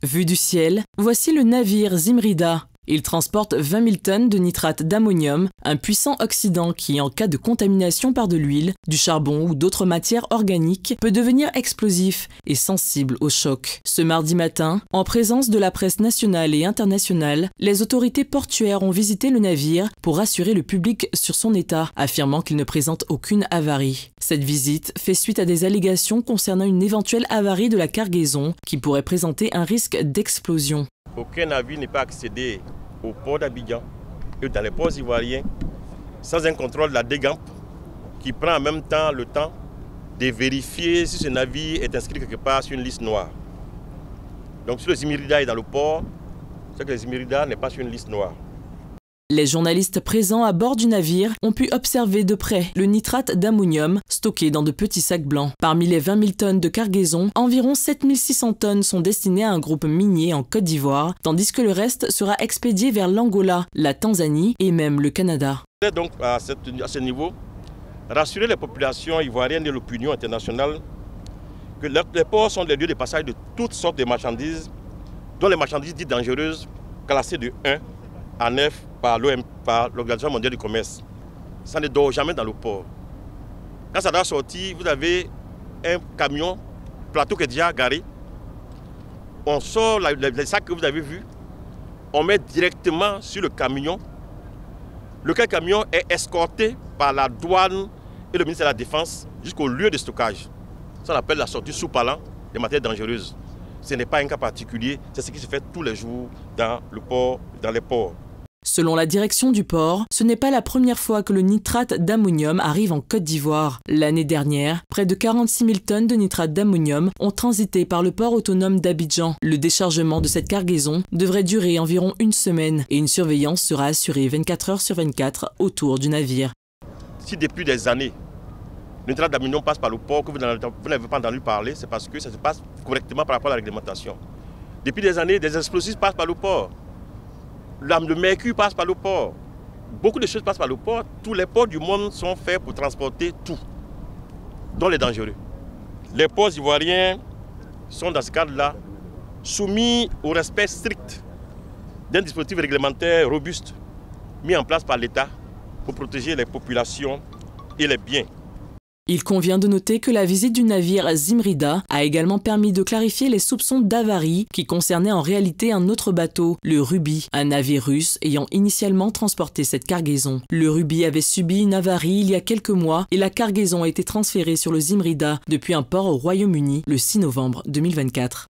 Vu du ciel, voici le navire Zimrida. Il transporte 20 000 tonnes de nitrate d'ammonium, un puissant oxydant qui, en cas de contamination par de l'huile, du charbon ou d'autres matières organiques, peut devenir explosif et sensible au choc. Ce mardi matin, en présence de la presse nationale et internationale, les autorités portuaires ont visité le navire pour rassurer le public sur son état, affirmant qu'il ne présente aucune avarie. Cette visite fait suite à des allégations concernant une éventuelle avarie de la cargaison qui pourrait présenter un risque d'explosion. Aucun navire n'est pas accédé au port d'Abidjan et dans les ports ivoiriens sans un contrôle de la DGAMP qui prend en même temps le temps de vérifier si ce navire est inscrit quelque part sur une liste noire. Donc si le Zimrida est dans le port, c'est que le Zimrida n'est pas sur une liste noire. Les journalistes présents à bord du navire ont pu observer de près le nitrate d'ammonium stocké dans de petits sacs blancs. Parmi les 20 000 tonnes de cargaison, environ 7 600 tonnes sont destinées à un groupe minier en Côte d'Ivoire, tandis que le reste sera expédié vers l'Angola, la Tanzanie et même le Canada. Donc à ce niveau, rassurer les populations ivoiriennes et l'opinion internationale que les ports sont des lieux de passage de toutes sortes de marchandises, dont les marchandises dites dangereuses, classées de 1 à 9 par l'Organisation mondiale du commerce. Ça ne dort jamais dans le port. Quand ça doit sortir, vous avez un camion, plateau qui est déjà garé. On sort les sacs que vous avez vus, on met directement sur le camion. Lequel camion est escorté par la douane et le ministère de la Défense jusqu'au lieu de stockage. Ça on appelle la sortie sous palan des matières dangereuses. Ce n'est pas un cas particulier, c'est ce qui se fait tous les jours dans le port, dans les ports. Selon la direction du port, ce n'est pas la première fois que le nitrate d'ammonium arrive en Côte d'Ivoire. L'année dernière, près de 46 000 tonnes de nitrate d'ammonium ont transité par le port autonome d'Abidjan. Le déchargement de cette cargaison devrait durer environ une semaine et une surveillance sera assurée 24 heures sur 24 autour du navire. Si depuis des années, le nitrate d'ammonium passe par le port, que vous n'avez pas entendu parler, c'est parce que ça se passe correctement par rapport à la réglementation. Depuis des années, des explosifs passent par le port. Le mercure passe par le port. Beaucoup de choses passent par le port. Tous les ports du monde sont faits pour transporter tout, dont les dangereux. Les ports ivoiriens sont dans ce cadre-là soumis au respect strict d'un dispositif réglementaire robuste mis en place par l'État pour protéger les populations et les biens. Il convient de noter que la visite du navire Zimrida a également permis de clarifier les soupçons d'avarie qui concernaient en réalité un autre bateau, le Ruby, un navire russe ayant initialement transporté cette cargaison. Le Ruby avait subi une avarie il y a quelques mois et la cargaison a été transférée sur le Zimrida depuis un port au Royaume-Uni le 6 novembre 2024.